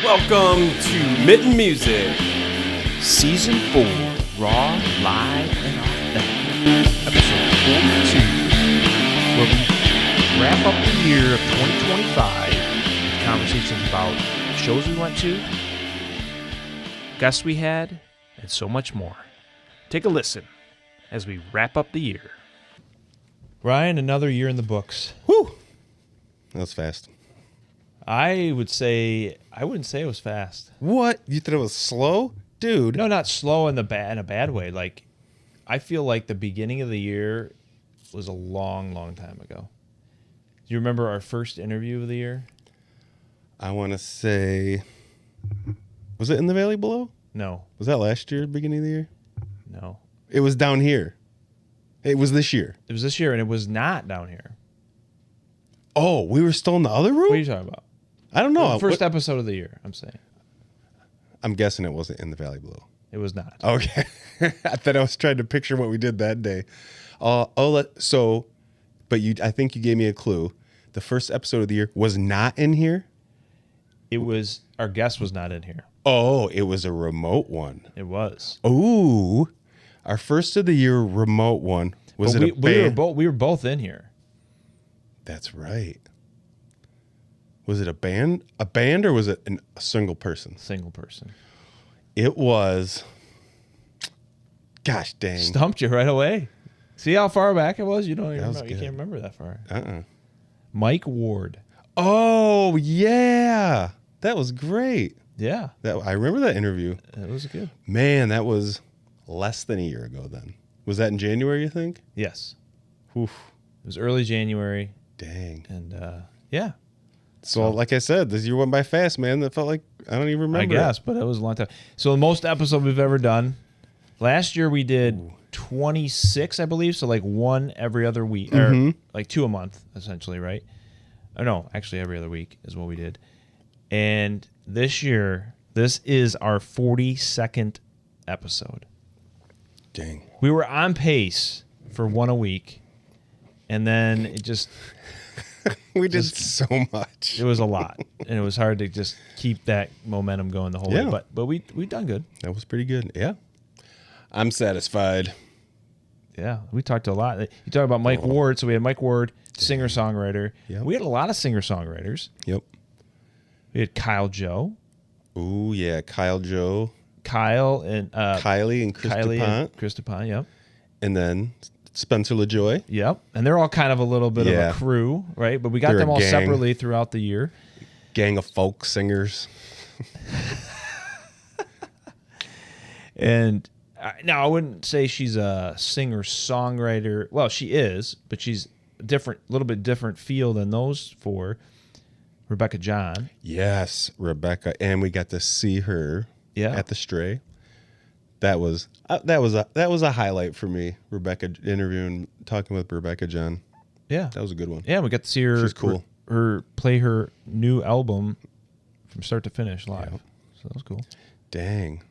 Welcome to Mitten Music. Season 4, Raw, Live, and Authentic. Episode 42, where we wrap up the year of 2025 with conversations about shows we went to, guests we had, and so much more. Take a listen as we wrap up the year. Ryan, another year in the books. Whew. That was fast. I wouldn't say it was fast. What? You thought it was slow? Dude. No, not slow in a bad way. Like, I feel like the beginning of the year was a long, long time ago. Do you remember our first interview of the year? I want to say, was it in the Valley Below? No. Was that last year, beginning of the year? No. It was down here. It was this year. It was this year, and it was not down here. Oh, we were still in the other room? What are you talking about? I don't know. The first episode of the year, I'm saying. I'm guessing it wasn't in the Valley Below. It was not. Okay. I thought I was trying to picture what we did that day. But I think you gave me a clue. The first episode of the year was not in here? It was, our guest was not in here. Oh, it was a remote one. It was. Ooh. Our first of the year remote one. Was it a band? We were both in here. That's right. Was it a band? A band, or was it a single person? Single person. It was. Gosh dang. Stumped you right away. See how far back it was? You don't even remember. You good. can't remember that far. Uh-uh. Mike Ward. Oh, yeah. That was great. Yeah. I remember that interview. It was good. Man, that was less than a year ago then. Was that in January, you think? Yes. Oof. It was early January. Dang. And, yeah. So, like I said, this year went by fast, man. That felt like, I don't even remember. I guess, but it was a long time. So the most episode we've ever done. Last year we did 26, I believe. So like one every other week, or like 2 a month, essentially, right? Or no, actually every other week is what we did. And this year, this is our 42nd episode. Dang. We were on pace for one a week, and then it just... We did so much. It was a lot, and it was hard to just keep that momentum going the whole way. But we've done good. That was pretty good. Yeah. I'm satisfied. Yeah, we talked a lot. You talk about Mike Ward, so we had Mike Ward, singer-songwriter. Yep. We had a lot of singer-songwriters. Yep. We had Kyle Joe. Ooh, yeah. Kyle Joe. Kyle and... Kylee and Chris Kylee DuPont. and Chris DuPont, yep. And then Spencer LaJoye. Yep. And they're all kind of a little bit of a crew, right? But we got them all separately throughout the year. Gang of folk singers. And now I wouldn't say she's a singer-songwriter. Well, she is, but she's a little bit different feel than those four. Rebekah Jon. Yes, Rebekah. And we got to see her at the Stray. That was a highlight for me. Rebekah, interviewing, talking with Rebekah Jon. Yeah, that was a good one. Yeah, we got to see her. She's cool. Her play her new album from start to finish live. Yep. So that was cool. Dang,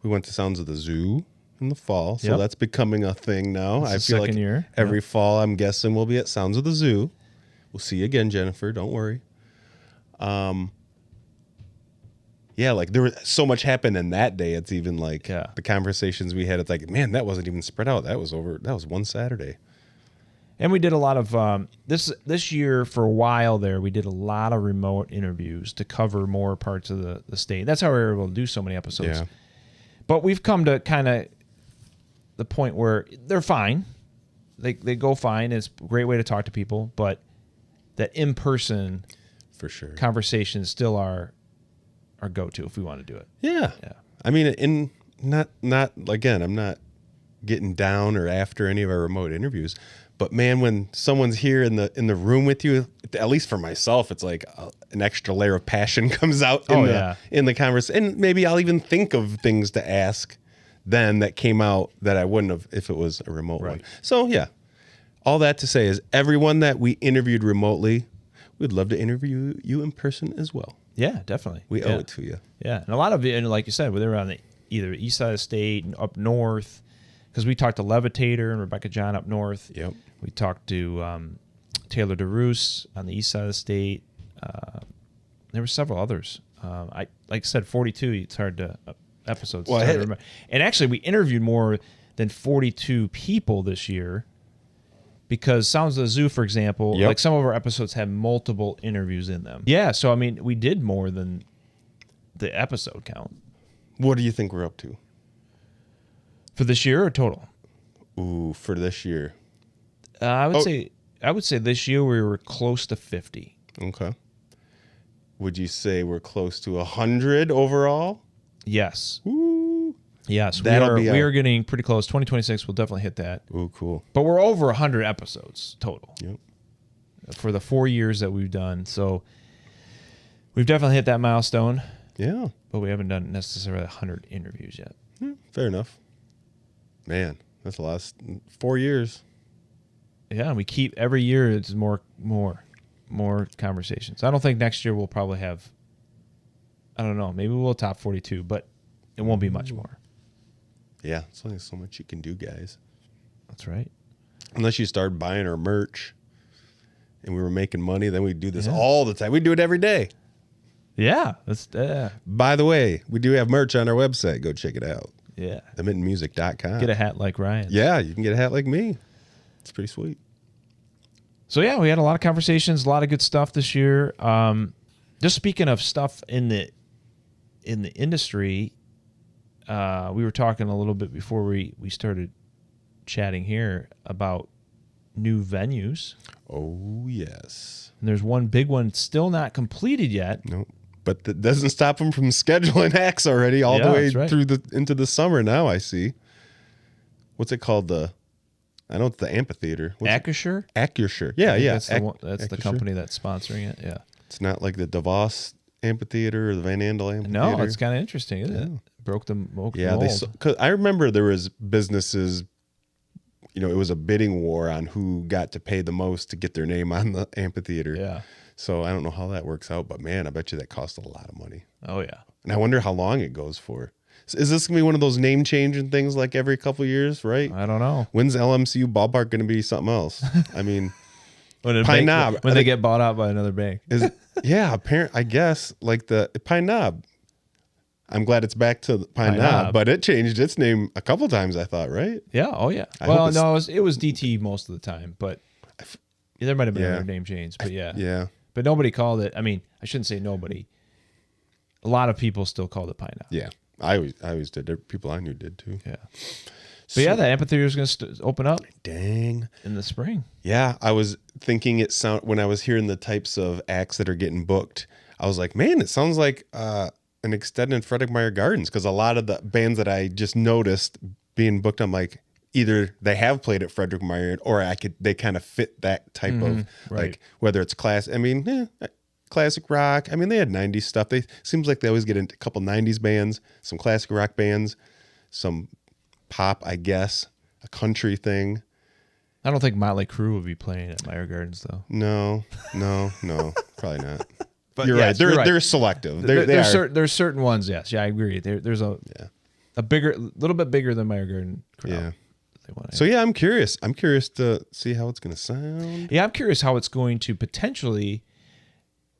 we went to Sounds of the Zoo in the fall, so that's becoming a thing now. I feel like year. Every fall, I'm guessing we'll be at Sounds of the Zoo. We'll see you again, Jennifer. Don't worry. Yeah, like there was so much happened in that day. It's even like the conversations we had. It's like, man, that wasn't even spread out. That was one Saturday. And we did a lot of this year for a while there. We did a lot of remote interviews to cover more parts of the state. That's how we were able to do so many episodes. Yeah. But we've come to kind of the point where they're fine. They go fine. It's a great way to talk to people, but that in-person for sure conversations still are our go-to if we want to do it. Yeah. I mean, not again, I'm not getting down or after any of our remote interviews, but man, when someone's here in the room with you, at least for myself, it's like an extra layer of passion comes out in the conversation. And maybe I'll even think of things to ask then that came out that I wouldn't have if it was a remote one. So yeah, all that to say is everyone that we interviewed remotely, we'd love to interview you in person as well. Yeah, definitely. We owe it to you. Yeah, and a lot of it, and like you said, they're on either east side of the state and up north, because we talked to Levitator and Rebekah Jon up north. Yep. We talked to Taylor DeRoos on the east side of the state. There were several others. I like I said, 42. It's hard to episodes. Well, it's hard to remember. And actually, we interviewed more than 42 people this year. Because Sounds of the Zoo, for example, like some of our episodes have multiple interviews in them. Yeah, so I mean, we did more than the episode count. What do you think we're up to? For this year or total? Ooh, for this year. I would say this year we were close to 50. Okay. Would you say we're close to 100 overall? Yes. Ooh. Yes, we are getting pretty close. 2026, we'll definitely hit that. Ooh, cool. But we're over 100 episodes total. Yep. For the 4 years that we've done. So we've definitely hit that milestone. Yeah. But we haven't done necessarily 100 interviews yet. Fair enough. Man, that's the last 4 years. Yeah, we keep every year it's more conversations. I don't think next year we'll probably have, I don't know, maybe we'll top 42, but it won't be much more. Yeah, it's only so much you can do, guys. That's right. Unless you start buying our merch and we were making money, then we'd do this all the time. We do it every day. Yeah. That's By the way, we do have merch on our website. Go check it out. Yeah. themittenmusic.com. Get a hat like Ryan. Yeah, you can get a hat like me. It's pretty sweet. So yeah, we had a lot of conversations, a lot of good stuff this year. Just speaking of stuff in the industry, we were talking a little bit before we started chatting here about new venues. Oh, yes. And there's one big one still not completed yet. Nope. But that doesn't stop them from scheduling acts already all the way through into the summer now, I see. What's it called? I know it's the amphitheater. Acrisure? Acrisure. Yeah. That's the company that's sponsoring it. Yeah. It's not like the DeVos Amphitheater or the Van Andel Amphitheater. No, it's kind of interesting, isn't it? Broke the mold. Cause I remember there was businesses, it was a bidding war on who got to pay the most to get their name on the amphitheater. Yeah. So I don't know how that works out, but man, I bet you that costs a lot of money. Oh yeah. And I wonder how long it goes for. So is this gonna be one of those name changing things like every couple of years, right? I don't know. When's LMCU ballpark gonna be something else? I mean, Pine Knob when they get bought out by another bank. I guess like the Pine Knob. I'm glad it's back to Pine Knob, but it changed its name a couple times, I thought, right? Yeah. Oh, yeah. Well, no, it was DT most of the time, but there might have been other name change, but yeah. Yeah. But nobody called it. I mean, I shouldn't say nobody. A lot of people still called it Pine Knob. Yeah. I always did. People I knew did too. Yeah. But yeah, the amphitheater is going to open up. Dang. In the spring. Yeah. I was thinking when I was hearing the types of acts that are getting booked, I was like, man, it sounds like an extended Frederick Meyer Gardens, because a lot of the bands that I just noticed being booked, I'm like, either they have played at Frederick Meyer or they kind of fit that type of like, whether it's classic rock. I mean, they had 90s stuff. Seems like they always get into a couple 90s bands, some classic rock bands, some pop, I guess, a country thing. I don't think Motley Crue would be playing at Meyer Gardens though. No, probably not. But you're yes, right. They're selective. There's certain ones. Yes, yeah, I agree. There's a little bit bigger than Meyer Garden crowd. Yeah. So yeah, I'm curious. I'm curious to see how it's going to sound. Yeah, I'm curious how it's going to potentially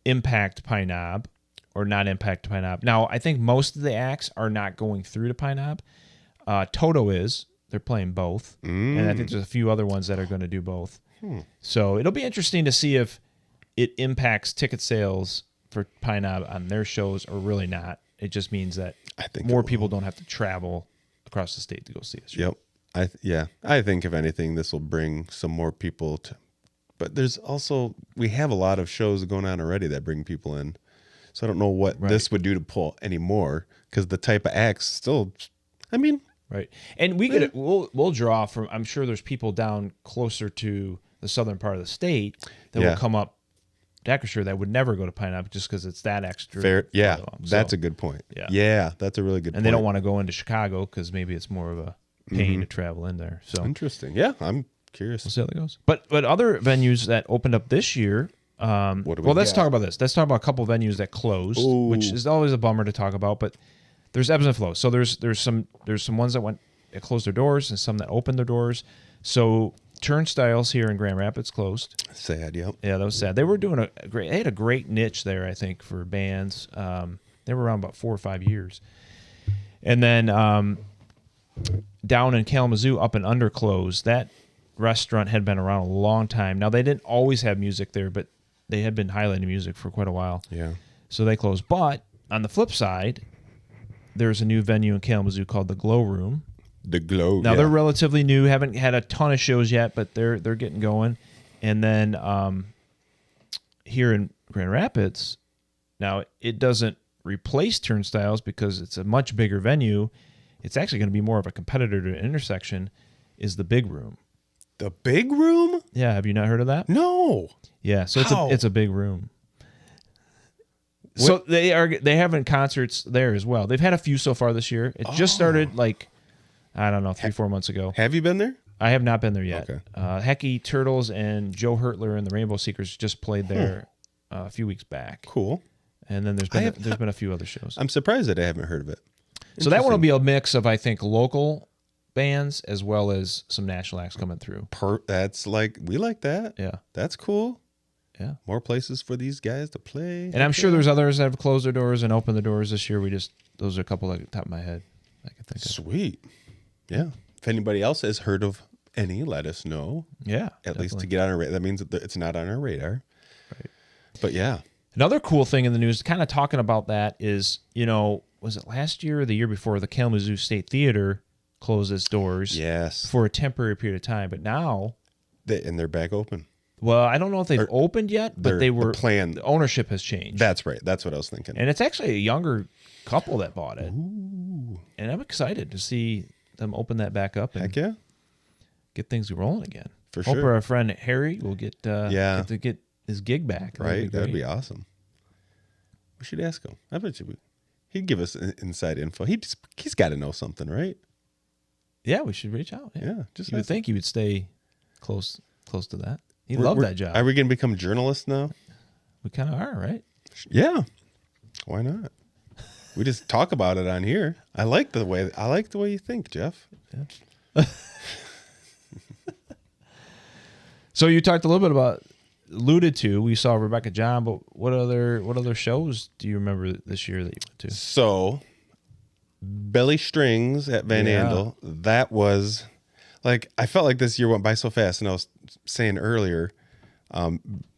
impact Pine Knob or not impact Pine Knob. Now, I think most of the acts are not going through to Pine Knob. Toto is. They're playing both, and I think there's a few other ones that are going to do both. So it'll be interesting to see if it impacts ticket sales for Pine Knob on their shows or really not. It just means that I think more people don't have to travel across the state to go see us. Yep. I think if anything, this will bring some more people to. But there's also, we have a lot of shows going on already that bring people in. So I don't know what this would do to pull any more, because the type of acts still, I mean. Right. And we'll draw from, I'm sure there's people down closer to the southern part of the state that will come up to Acrisure that would never go to Pine Knob just because it's that extra. Fair. Yeah. That's a good point. Yeah. That's a really good point. And they don't want to go into Chicago because maybe it's more of a pain to travel in there. So interesting. Yeah. I'm curious. We'll see how that goes. But other venues that opened up this year. Let's talk about this. Let's talk about a couple venues that closed, which is always a bummer to talk about, but there's ebbs and flows. So there's some ones that closed their doors and some that opened their doors. So Turnstiles here in Grand Rapids closed. Sad, yep. Yeah, that was sad. They were doing they had a great niche there, I think, for bands. They were around about 4 or 5 years. And then down in Kalamazoo, up in Underclose, that restaurant had been around a long time. Now, they didn't always have music there, but they had been highlighting music for quite a while. Yeah. So they closed. But on the flip side, there's a new venue in Kalamazoo called the Glow Room. The Glow. Now, they're relatively new, haven't had a ton of shows yet, but they're getting going. And then here in Grand Rapids, now it doesn't replace Turnstiles because it's a much bigger venue. It's actually going to be more of a competitor to Intersection, is the Big Room. The Big Room? Yeah, have you not heard of that? No. Yeah, so it's a big room. So they having concerts there as well. They've had a few so far this year. It just started like, I don't know, 3-4 months ago. Have you been there? I have not been there yet. Okay. Hecky Turtles and Joe Hertler and the Rainbow Seekers just played there a few weeks back. Cool. And then there's been a few other shows. I'm surprised that I haven't heard of it. So that one will be a mix of, I think, local bands as well as some national acts coming through. That's like, we like that. Yeah. That's cool. Yeah. More places for these guys to play. And I'm sure there's others that have closed their doors and opened the doors this year. Those are a couple at the top of my head I can think of. Sweet. Yeah. If anybody else has heard of any, let us know. Yeah. At least to get on our radar. That means that it's not on our radar. Right. But yeah. Another cool thing in the news, kind of talking about that, is, was it last year or the year before, the Kalamazoo State Theater closed its doors for a temporary period of time. But now... And they're back open. Well, I don't know if they've opened yet, but they were... The ownership has changed. That's right. That's what I was thinking. And it's actually a younger couple that bought it. Ooh. And I'm excited to see them open that back up and Heck yeah. get things rolling again. For Hope sure. our friend Harry will get his gig back. Right? That'd be awesome. We should ask him. I bet he'd give us inside info. He's got to know something, right? Yeah, we should reach out. Yeah. You would think he would stay close to that. He loved that job. Are we going to become journalists now? We kind of are, right? Yeah. Why not? We just talk about it on here. I like the way you think, Jeff. Yeah. So you talked a little bit alluded to, we saw Rebekah Jon, but what other shows do you remember this year that you went to? So, Belly Strings at Van Andel, that was like, I felt like this year went by so fast. And I was saying earlier,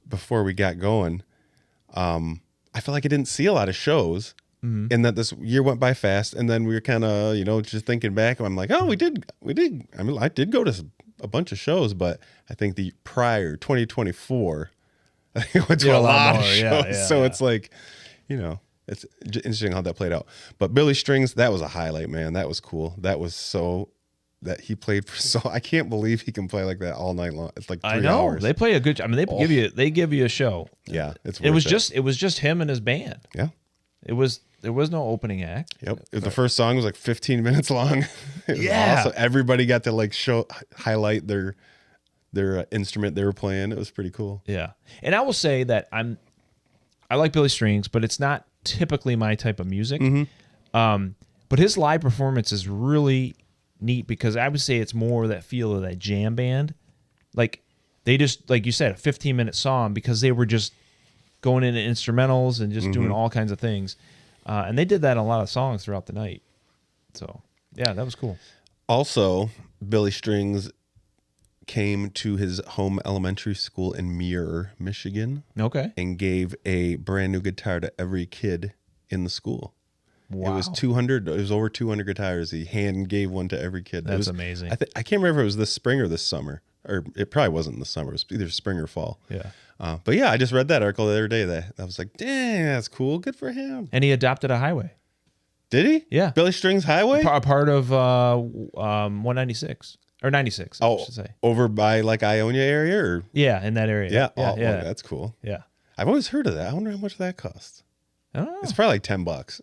before we got going, I felt like I didn't see a lot of shows, and that this year went by fast. And then we were kind of, just thinking back, and I'm like, oh, we did. I mean, I did go to a bunch of shows, but I think the prior 2024, I think went to a lot of shows. Yeah, so it's like, it's interesting how that played out. But Billy Strings, that was a highlight, man. That was cool. That was that he played for I can't believe he can play like that all night long. It's like 3 hours. They play a good. I mean, they give you a show. Yeah, it was just him and his band. Yeah, there was no opening act. Yep. The first song was like 15 minutes long. It was awesome. Everybody got to highlight their instrument they were playing. It was pretty cool. Yeah. And I will say that I like Billy Strings, but it's not typically my type of music. But his live performance is really neat because I would say it's more that feel of that jam band. Like they just, like you said, a 15-minute song because they were just going into instrumentals and just doing all kinds of things. And they did that in a lot of songs throughout the night. So, yeah, that was cool. Also, Billy Strings came to his home elementary school in Muir, Michigan. Okay. And gave a brand new guitar to every kid in the school. Wow. It was 200. It was over 200 guitars. He hand gave one to every kid. That's amazing. I can't remember if it was this spring or this summer. Or it probably wasn't in the summer. It was either spring or fall. Yeah. But yeah, I just read that article the other day that I was like, dang, that's cool. Good for him. And he adopted a highway. Did he? Yeah. Billy Strings Highway? A part of 196. Or 96, I should say. Over by like Ionia area? Or? Yeah, in that area. Yeah. Yeah, Well, that's cool. Yeah. I've always heard of that. I wonder how much that costs. I don't know. It's probably like $10.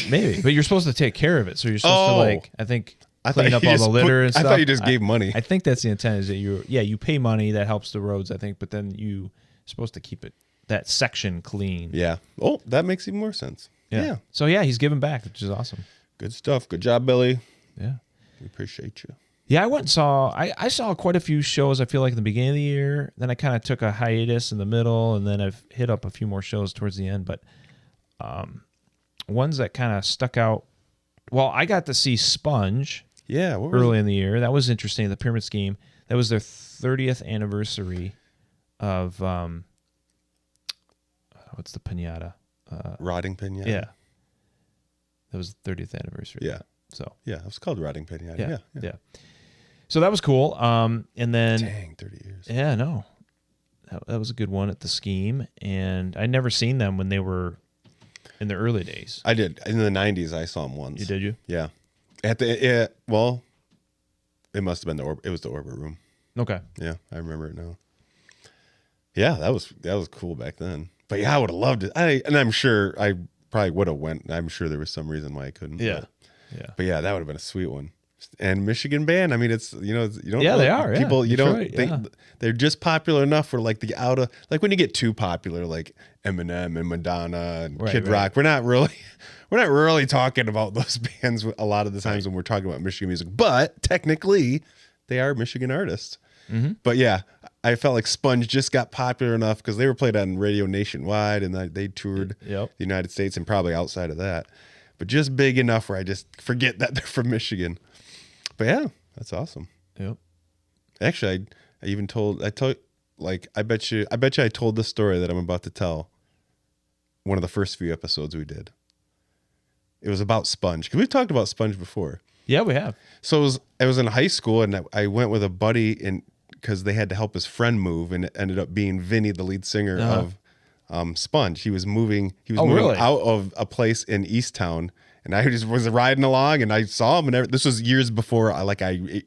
Maybe. But you're supposed to take care of it. So you're supposed to clean up all the litter and stuff. I thought you just gave money. I think that's the intent is that you pay money that helps the roads, I think, but then you're supposed to keep that section clean. Yeah. Oh, that makes even more sense. Yeah. So yeah, he's giving back, which is awesome. Good stuff. Good job, Billy. Yeah. We appreciate you. Yeah, I went and saw I saw quite a few shows, I feel like, in the beginning of the year. Then I kind of took a hiatus in the middle, and then I've hit up a few more shows towards the end. But ones that kind of stuck out. Well, I got to see Sponge early in the year. That was interesting. The Pyramid Scheme. That was their 30th anniversary of what's the pinata? Rotting Pinata. Yeah. That was the 30th anniversary. Yeah. So yeah, it was called Rotting Pinata. Yeah. So that was cool. And then dang, 30 years. Yeah, no. That was a good one at the Scheme, and I'd never seen them when they were in the early days. I did. In the 90s, I saw them once. You did, you? Yeah. It must have been it was the Orbit Room. Okay. Yeah, I remember it now. Yeah, that was cool back then. But yeah, I would have loved it. And I'm sure I probably would have went. I'm sure there was some reason why I couldn't. Yeah. But yeah, that would have been a sweet one. And Michigan band, I mean, it's, you don't. Yeah, they are. People, yeah. you don't Detroit, think they're just popular enough for like like when you get too popular, like Eminem and Madonna and Kid Rock, we're not really talking about those bands a lot of the times when we're talking about Michigan music. But technically, they are Michigan artists. Mm-hmm. But yeah, I felt like Sponge just got popular enough because they were played on radio nationwide and they toured the United States and probably outside of that. But just big enough where I just forget that they're from Michigan. But yeah, that's awesome. Yep. Actually, I bet you I told the story that I'm about to tell one of the first few episodes we did. It was about Sponge, because we've talked about Sponge before. Yeah, we have. So I was in high school, and I went with a buddy because they had to help his friend move, and it ended up being Vinny, the lead singer of Sponge. He was moving really? out of a place in Easttown. And I just was riding along, and I saw them. And this was years before I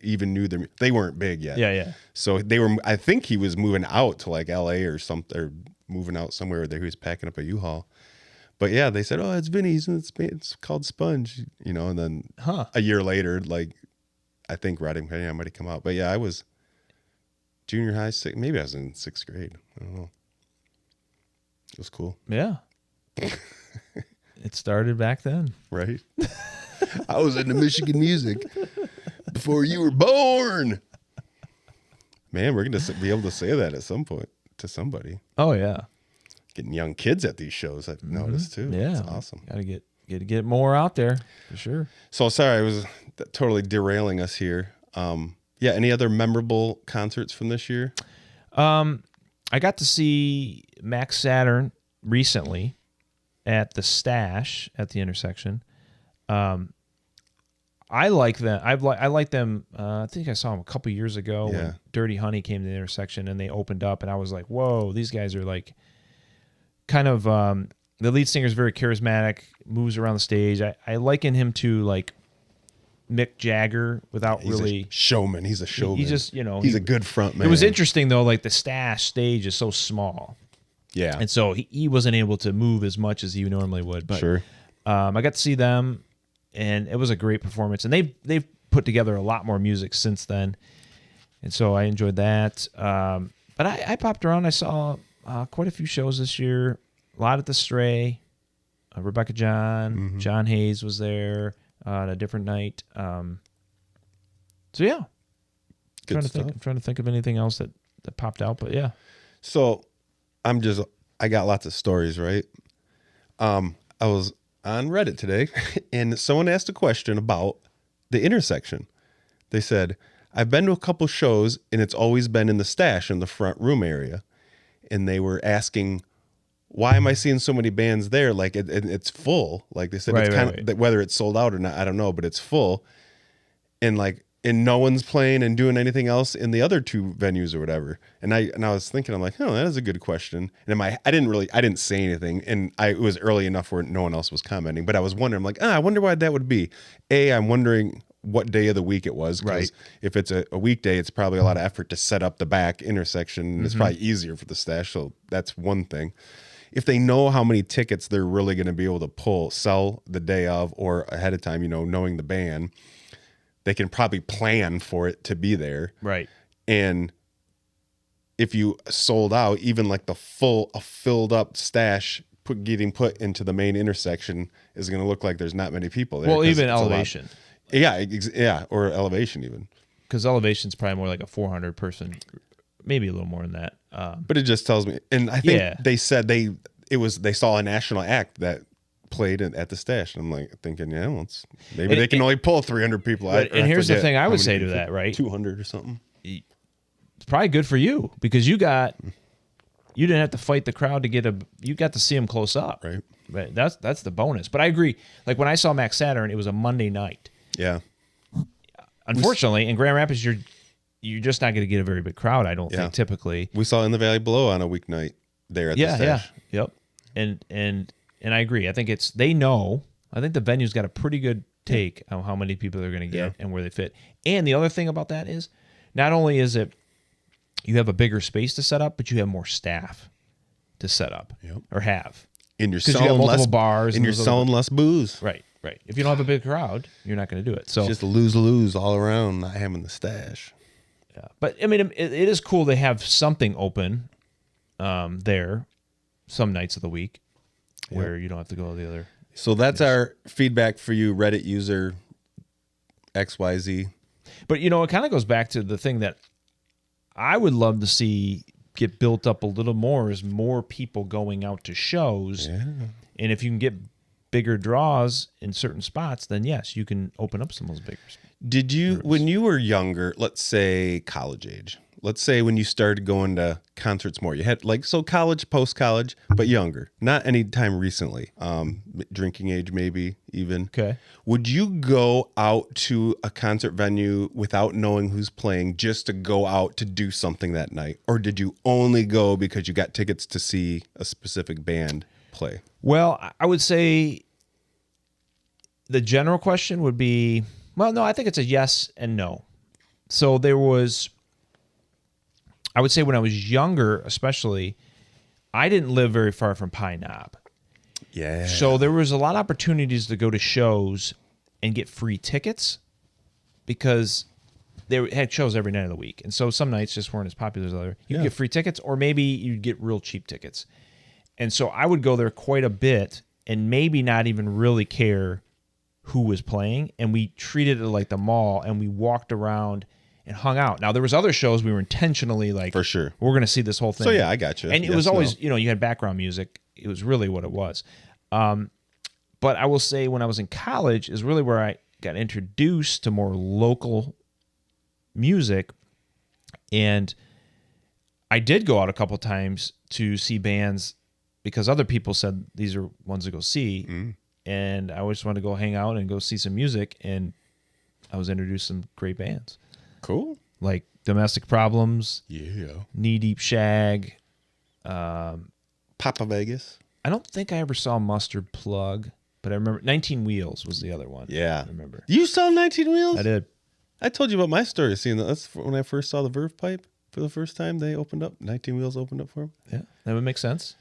even knew them. They weren't big yet. Yeah. So they were. I think he was moving out to like L.A. or something, or moving out somewhere. He was packing up a U-Haul. But yeah, they said, "Oh, it's Vinny's, and it's called Sponge," And then a year later, like I think Rotting Pinata might have come out. But yeah, I was junior high, maybe I was in 6th grade. I don't know. It was cool. Yeah. It started back then. Right? I was into Michigan music before you were born. Man, we're going to be able to say that at some point to somebody. Oh, yeah. Getting young kids at these shows, I've noticed too. Yeah. It's awesome. Got to get more out there for sure. So sorry, I was totally derailing us here. Any other memorable concerts from this year? I got to see Max Saturn recently at the Stash at the intersection. I like them. I like them. I think I saw them a couple years ago when Dirty Honey came to the intersection and they opened up, and I was like, "Whoa, these guys are like kind of." The lead singer is very charismatic, moves around the stage. I liken him to like Mick Jagger without he's really a showman. He's a showman. He's just he's a good front man. It was interesting though. Like the Stash stage is so small. Yeah. And so he wasn't able to move as much as he normally would. But sure. I got to see them, and it was a great performance. And they've put together a lot more music since then. And so I enjoyed that. But I popped around. I saw quite a few shows this year. A lot at the Stray. Rebekah Jon. Mm-hmm. John Hayes was there on a different night. So yeah. I'm trying to think of anything else that popped out. But yeah. So I got lots of stories, right? I was on Reddit today and someone asked a question about the intersection. They said, I've been to a couple shows and it's always been in the Stash in the front room area. And they were asking, why am I seeing so many bands there? Like it's full. Like they said, it's kind of whether it's sold out or not, I don't know, but it's full. And no one's playing and doing anything else in the other two venues or whatever. And I was thinking, I'm like, oh, that is a good question. And I didn't say anything. And it was early enough where no one else was commenting. But I was wondering, I'm like, I wonder why that would be. I'm wondering what day of the week it was. Because if it's a weekday, it's probably a lot of effort to set up the back intersection. And it's probably easier for the Stash. So that's one thing. If they know how many tickets they're really going to be able to sell the day of or ahead of time, knowing the band, they can probably plan for it to be there. Right. And if you sold out, even like a filled up Stash getting put into the main intersection is going to look like there's not many people there. Well, even Elevation. Yeah, or Elevation even. Because Elevation's probably more like a 400 person, maybe a little more than that. But it just tells me, and I think they said they saw a national act that played at the Stash. And I'm like thinking, yeah, well, maybe they can only pull 300 people. And here's the thing I would say to that, right? 200 or something. It's probably good for you because you didn't have to fight the crowd you got to see them close up. Right. But that's the bonus. But I agree. Like when I saw Max Saturn, it was a Monday night. Yeah. Unfortunately, in Grand Rapids, you're just not going to get a very big crowd, I don't think, typically. We saw In the Valley Below on a weeknight there at the Stash. Yep. And I agree. I think they know. I think the venue's got a pretty good take on how many people they're going to get and where they fit. And the other thing about that is, not only is it you have a bigger space to set up, but you have more staff to set up or have. And you're because you have multiple bars. And you're selling less booze. Right. If you don't have a big crowd, you're not going to do it. So it's just lose all around not having the Stash. Yeah, but I mean, it is cool to have something open there some nights of the week where you don't have to go to the other. So that's our feedback for you, Reddit user XYZ. But, it kind of goes back to the thing that I would love to see get built up a little more is more people going out to shows. Yeah. And if you can get bigger draws in certain spots, then yes, you can open up some of those bigger spots. Did you, when you were younger, let's say college age, let's say when you started going to concerts more, you had college, post-college, but younger, not any time recently, drinking age maybe even. Okay. Would you go out to a concert venue without knowing who's playing just to go out to do something that night? Or did you only go because you got tickets to see a specific band play? Well, I would say the general question would be, well, no, I think it's a yes and no. So I would say when I was younger, especially, I didn't live very far from Pine Knob. Yeah. So there was a lot of opportunities to go to shows and get free tickets because they had shows every night of the week. And so some nights just weren't as popular as others. You could get free tickets or maybe you'd get real cheap tickets. And so I would go there quite a bit and maybe not even really care who was playing. And we treated it like the mall and we walked around and hung out. Now, there was other shows we were intentionally like, for sure, we're going to see this whole thing. So, yeah, I got you. And it was always, you had background music. It was really what it was. But I will say when I was in college is really where I got introduced to more local music. And I did go out a couple times to see bands because other people said these are ones to go see. Mm. And I always wanted to go hang out and go see some music. And I was introduced to some great bands. Cool. Like Domestic Problems. Yeah. Knee Deep Shag. Papa Vegas. I don't think I ever saw Mustard Plug, but I remember 19 Wheels was the other one. Yeah. I remember. You saw 19 Wheels? I did. I told you about my story seeing that. That's when I first saw the Verve Pipe for the first time. They opened up. 19 Wheels opened up for them. Yeah. That would make sense.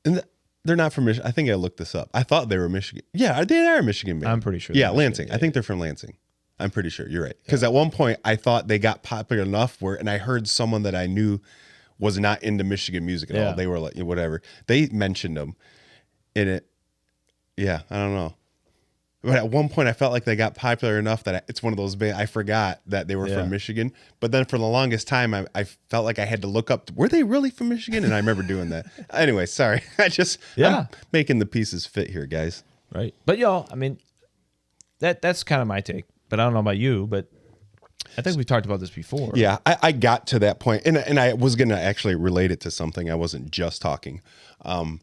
And they're not from Michigan. I think I looked this up. I thought they were Michigan. Yeah, they are a Michigan band. I'm pretty sure. Yeah, Lansing. I think they're from Lansing. I'm pretty sure. You're right. Because at one point I thought they got popular enough and I heard someone that I knew was not into Michigan music at all. They were like, whatever. They mentioned them in it. Yeah, I don't know. But at one point I felt like they got popular enough that it's one of those bands. I forgot that they were from Michigan. But then for the longest time, I felt like I had to look up, were they really from Michigan? And I remember doing that. Anyway, sorry. I'm making the pieces fit here, guys. Right. But, I mean, that's kind of my take. But I don't know about you, but I think we've talked about this before. Yeah, I got to that point, and I was going to actually relate it to something. I wasn't just talking. For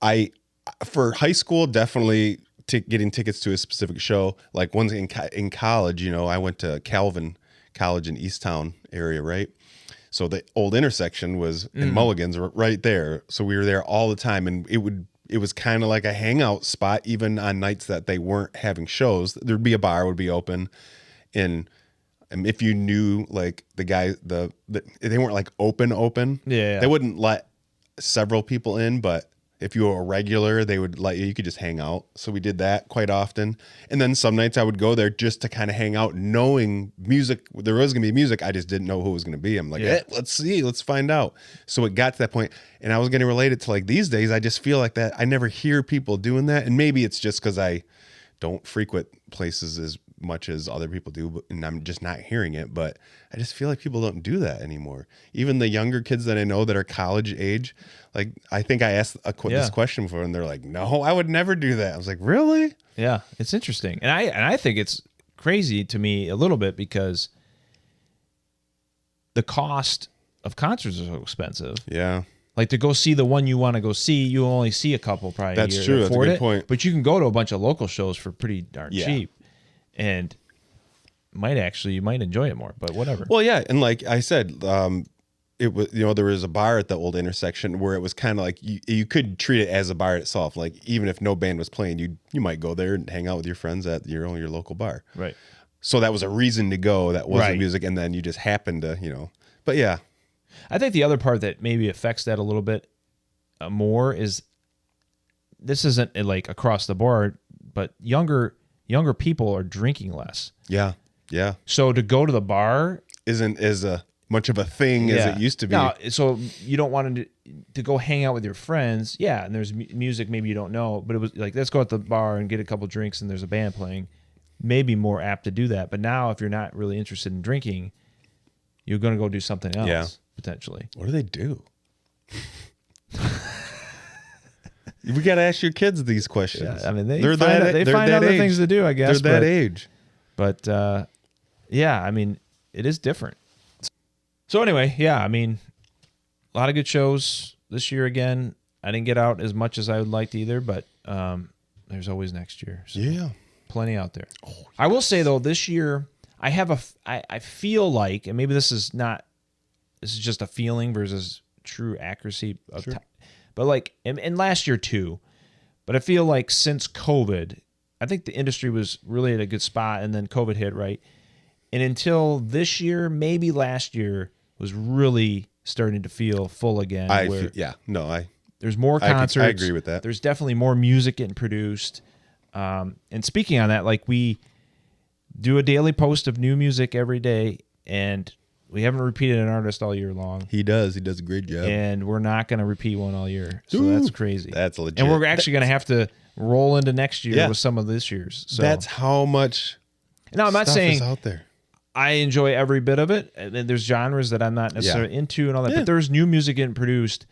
high school, definitely getting tickets to a specific show. Like once in college, I went to Calvin College in Easttown area, right? So the old intersection was in Mulligan's right there. So we were there all the time, and it was kind of like a hangout spot, even on nights that they weren't having shows. There'd be a bar would be open, and if you knew like the guy, they weren't like open. Yeah, they wouldn't let several people in, but if you were a regular, they would let you could just hang out. So we did that quite often, and then some nights I would go there just to kind of hang out, knowing there was gonna be music. I just didn't know who it was gonna be. I'm like, let's find out. So it got to that point, and I was gonna relate it to like these days. I just feel like that I never hear people doing that, and maybe it's just because I don't frequent places as much as other people do, and I'm just not hearing it. But I just feel like people don't do that anymore. Even the younger kids that I know that are college age, like I think I asked this question before, and they're like, "No, I would never do that." I was like, "Really?" Yeah, it's interesting, and I think it's crazy to me a little bit because the cost of concerts is so expensive. Yeah. Like to go see the one you want to go see, you only see a couple probably That's a year. true. That's a good point. But you can go to a bunch of local shows for pretty darn cheap, and you might enjoy it more. But whatever. Well, yeah, and like I said, it was there was a bar at the old intersection where it was kind of like you could treat it as a bar itself. Like even if no band was playing, you might go there and hang out with your friends at your local bar. Right. So that was a reason to go. That wasn't music, and then you just happened to But yeah. I think the other part that maybe affects that a little bit more is this isn't like across the board, but younger people are drinking less. Yeah, yeah. So to go to the bar isn't as much of a thing as it used to be. No, so you don't want to go hang out with your friends. Yeah, and there's music maybe you don't know, but it was like, let's go at the bar and get a couple drinks and there's a band playing. Maybe more apt to do that. But now if you're not really interested in drinking, you're going to go do something else. Potentially. What do they do? We got to ask your kids these questions. Yeah, I mean, they find other things to do, I guess. They're that age. But, yeah, I mean, it is different. So anyway, yeah, I mean, a lot of good shows this year again. I didn't get out as much as I would like to either, but there's always next year. So yeah. Plenty out there. Oh, yes. I will say, though, this year, I feel like, and maybe this is just a feeling versus true accuracy of time. But like, and last year too, but I feel like since COVID, I think the industry was really at a good spot and then COVID hit, right? And until this year, maybe last year was really starting to feel full again. There's more concerts. I agree with that. There's definitely more music getting produced. And speaking on that, like we do a daily post of new music every day, and we haven't repeated an artist all year long. He does a great job. And we're not going to repeat one all year. So that's crazy. That's legit. And we're actually going to have to roll into next year with some of this year's. So that's how much I'm not saying is out there. I enjoy every bit of it. And there's genres that I'm not necessarily into and all that. Yeah. But there's new music getting produced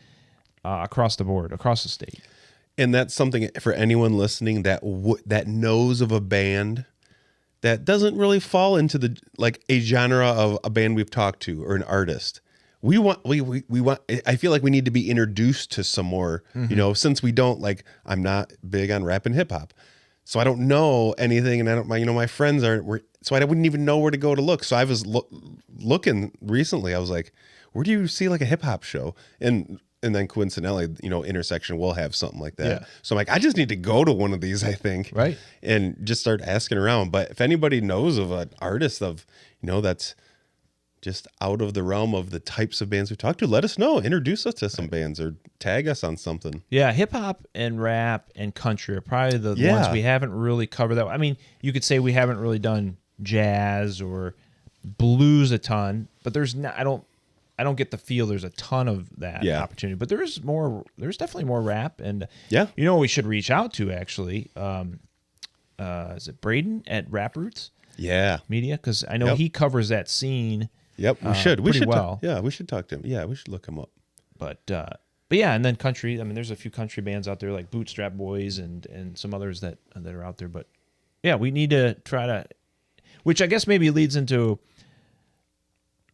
across the board, across the state. And that's something for anyone listening that knows of a band that doesn't really fall into the a genre of a band we've talked to or an artist. We want. I feel like we need to be introduced to some more. Mm-hmm. Since we don't I'm not big on rap and hip hop, so I don't know anything, and I don't. My friends aren't. So I wouldn't even know where to go to look. So I was looking recently. I was like, where do you see a hip hop show? And then coincidentally, Intersection will have something like that. Yeah. So I'm like, I just need to go to one of these, I think. Right. And just start asking around. But if anybody knows of an artist that's just out of the realm of the types of bands we talked to, let us know. Introduce us to some bands or tag us on something. Yeah, hip hop and rap and country are probably the ones we haven't really covered that. I mean, you could say we haven't really done jazz or blues a ton, but there's not, I don't get the feel there's a ton of that opportunity, but there's definitely more rap. And we should reach out to actually, is it Braden at Rap Roots? Yeah. Media. Cause I know he covers that scene. Yep. We should, we should talk to him. Yeah. We should look him up. But yeah. And then country, I mean, there's a few country bands out there like Bootstrap Boys and some others that are out there, but yeah, we need to try to, which I guess maybe leads into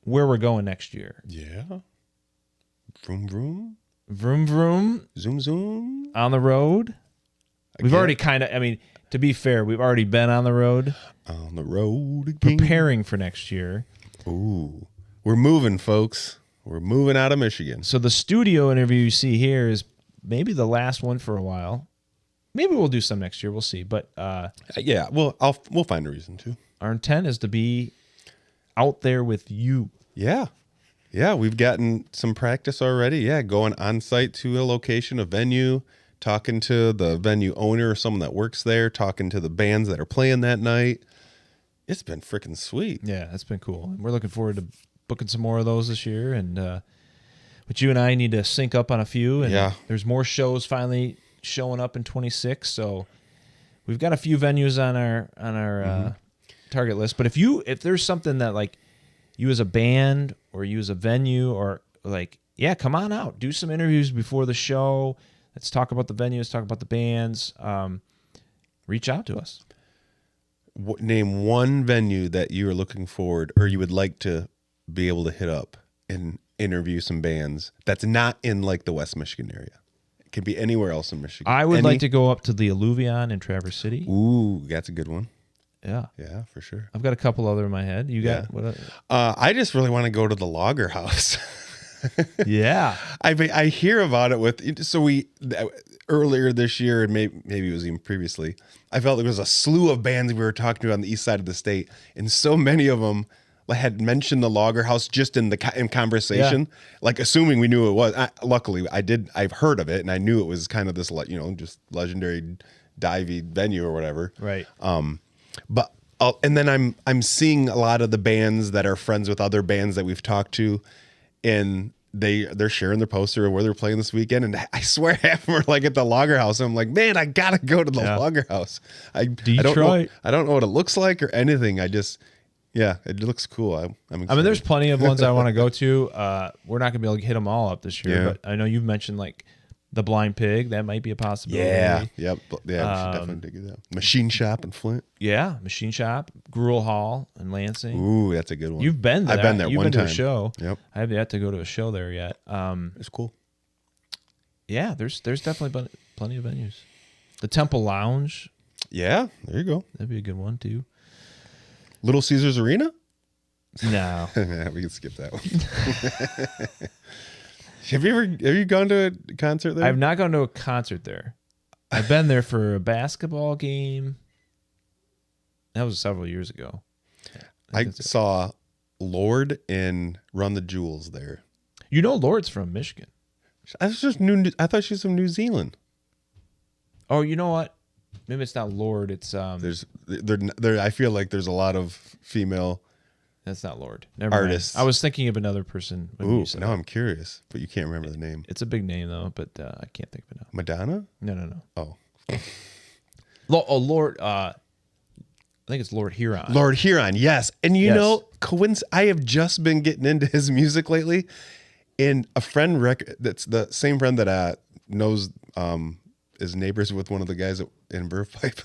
where we're going next year. Yeah. Vroom, vroom. Vroom, vroom. Zoom, zoom. On the road. We've already to be fair, we've already been on the road. On the road again. Preparing for next year. Ooh. We're moving, folks. We're moving out of Michigan. So the studio interview you see here is maybe the last one for a while. Maybe we'll do some next year. We'll see. But we'll find a reason to. Our intent is to be out there with you. Yeah. Yeah, we've gotten some practice already. Yeah, going on site to a location, a venue, talking to the venue owner or someone that works there, talking to the bands that are playing that night. It's been freaking sweet. Yeah, that's been cool. And we're looking forward to booking some more of those this year. And but you and I need to sync up on a few. And there's more shows finally showing up in 26. So we've got a few venues on our target list. But if there's something that like you as a band or you as a venue or like, yeah, come on out, do some interviews before the show. Let's talk about the venues, talk about the bands. Reach out to us. Name one venue that you are looking forward or you would like to be able to hit up and interview some bands that's not in like the West Michigan area. It could be anywhere else in Michigan. I would like to go up to the Alluvion in Traverse City. Ooh, that's a good one. Yeah. Yeah, for sure. I've got a couple other in my head. You got what? I just really want to go to the Lager House. Yeah. I hear about it earlier this year, and maybe it was even previously, I felt there was a slew of bands we were talking to on the east side of the state, and so many of them had mentioned the Lager House just in conversation, like assuming we knew who it was. Luckily, I've heard of it, and I knew it was kind of this, just legendary divey venue or whatever. Right. But and then I'm seeing a lot of the bands that are friends with other bands that we've talked to, and they're sharing their poster of where they're playing this weekend, and I swear half of them are like at the Lager House. I'm like, man, I gotta go to the Lager House. Detroit. I don't know what it looks like or anything. It looks cool. I'm excited. I mean, there's plenty of ones I want to go to. We're not gonna be able to hit them all up this year, but I know you've mentioned like the Blind Pig. That might be a possibility. Yeah. Yep. Yeah. We should definitely dig it out. Machine Shop in Flint. Yeah. Machine Shop, Gruel Hall in Lansing. Ooh, that's a good one. You've been there. I've been there You've one been time. To a show. Yep. I have yet to go to a show there yet. It's cool. Yeah. There's definitely plenty of venues. The Temple Lounge. Yeah. There you go. That'd be a good one too. Little Caesars Arena. No. Yeah, we can skip that one. Have you gone to a concert there? I've not gone to a concert there. I've been there for a basketball game. That was several years ago. I saw Lord and Run the Jewels there. You know Lord's from Michigan. I thought she's from New Zealand. Oh, you know what? Maybe it's not Lord. It's I feel like there's a lot of female. That's not Lord. Never artists. Mind. I was thinking of another person. Ooh, now I'm curious, but you can't remember the name. It's a big name though, but I can't think of it now. Madonna? No. Oh. Lord. I think it's Lord Huron. Lord Huron, yes. And you know, I have just been getting into his music lately, and a friend that's the same friend that knows is neighbors with one of the guys in Verve Pipe,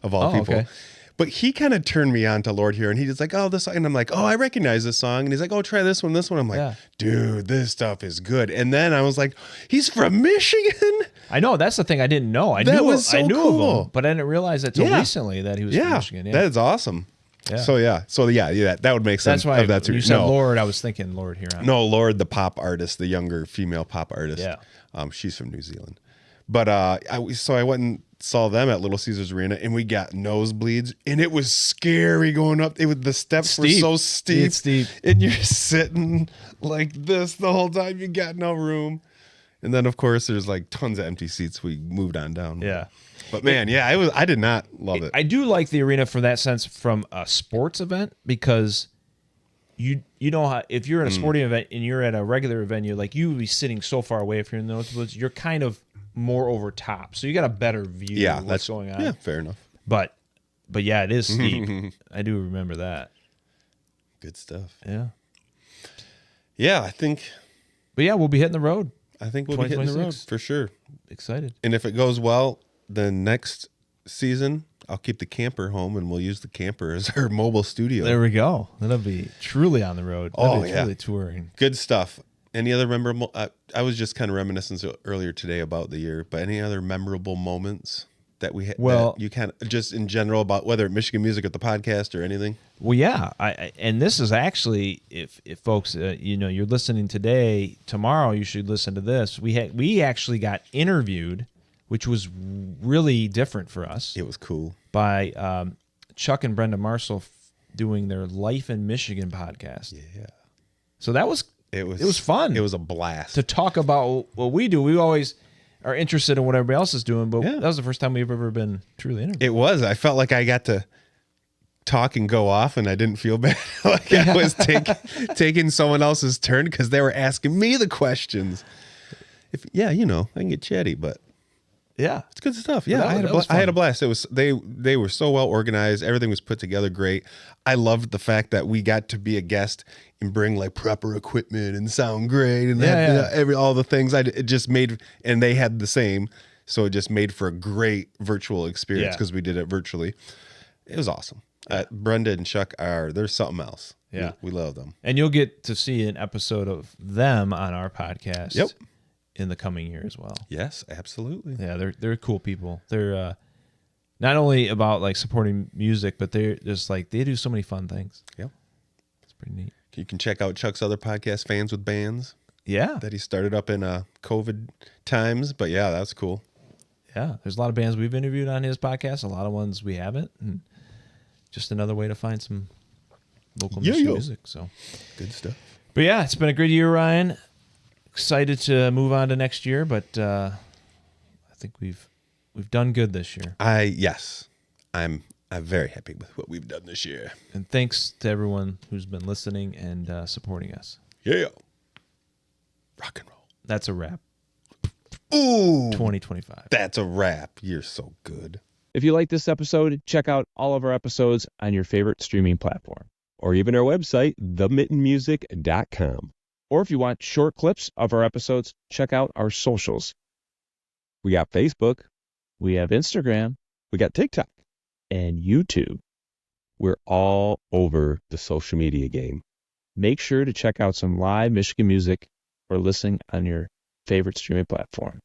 of all people. Okay. But he kind of turned me on to Lord Huron. He was like, oh, this song. And I'm like, oh, I recognize this song. And he's like, oh, try this one. I'm like, dude, this stuff is good. And then I was like, he's from Michigan. I know. That's the thing I didn't know. I knew cool. of him, but I didn't realize that until recently that he was from Michigan. Yeah, that is awesome. Yeah. So that would make sense. That's why when you said Lord, I was thinking Lord Huron. No, Lord, the pop artist, the younger female pop artist. Yeah. She's from New Zealand. But I went and saw them at Little Caesars Arena, and we got nosebleeds, and it was scary going up. The steps were so steep. It's steep. And you're sitting like this the whole time. You got no room. And then, of course, there's like tons of empty seats. We moved on down. Yeah. But man, I did not love it. I do like the arena for that sense from a sports event, because you know how, if you're in a sporting event and you're at a regular venue, like you would be sitting so far away if you're in the nosebleeds, you're kind of more over top, so you got a better view of what's going on. Yeah, fair enough. But yeah, it is steep. I do remember that. Good stuff. Yeah, I think. But yeah, we'll be hitting the road. I think we'll be hitting the road for sure. Excited. And if it goes well, then next season I'll keep the camper home, and we'll use the camper as our mobile studio. There we go. That'll be truly on the road. That'll be truly touring. Good stuff. Any other memorable? I was just kind of reminiscing earlier today about the year, but any other memorable moments that we had? Well, that you kind of just in general about whether Michigan music at the podcast or anything. Well, yeah, and this is actually if folks you're listening today, tomorrow you should listen to this. We actually got interviewed, which was really different for us. It was cool by Chuck and Brenda Marshall doing their Life in Michigan podcast. Yeah, so that was. It was fun. It was a blast to talk about what we do. We always are interested in what everybody else is doing, but that was the first time we've ever been truly interviewed. It was. I felt like I got to talk and go off, and I didn't feel bad. Like I was taking someone else's turn because they were asking me the questions. I can get chatty, but Yeah. It's good stuff. Yeah, That I was had a fun. blast. It was they were so well organized. Everything was put together great. I loved the fact that we got to be a guest and bring like proper equipment and sound great and all the things. It just made, and they had the same, so it just made for a great virtual experience because we did it virtually. It was awesome. Brenda and Chuck there's something else. Yeah, we love them, and you'll get to see an episode of them on our podcast. Yep. In the coming year as well. Yes, absolutely. Yeah, they're cool people. They're not only about like supporting music, but they're just like they do so many fun things. Yep. It's pretty neat. You can check out Chuck's other podcast, Fans with Bands. Yeah. That he started up in COVID times. But yeah, that's cool. Yeah. There's a lot of bands we've interviewed on his podcast, a lot of ones we haven't. And just another way to find some local music. So good stuff. But yeah, it's been a great year, Ryan. Excited to move on to next year, but I think we've done good this year. I'm very happy with what we've done this year. And thanks to everyone who's been listening and supporting us. Yeah. Rock and roll. That's a wrap. Ooh. 2025. That's a wrap. You're so good. If you like this episode, check out all of our episodes on your favorite streaming platform. Or even our website, themittenmusic.com. Or if you want short clips of our episodes, check out our socials. We got Facebook. We have Instagram We got TikTok. and YouTube. We're all over the social media game. Make sure to check out some live Michigan music or listen on your favorite streaming platform.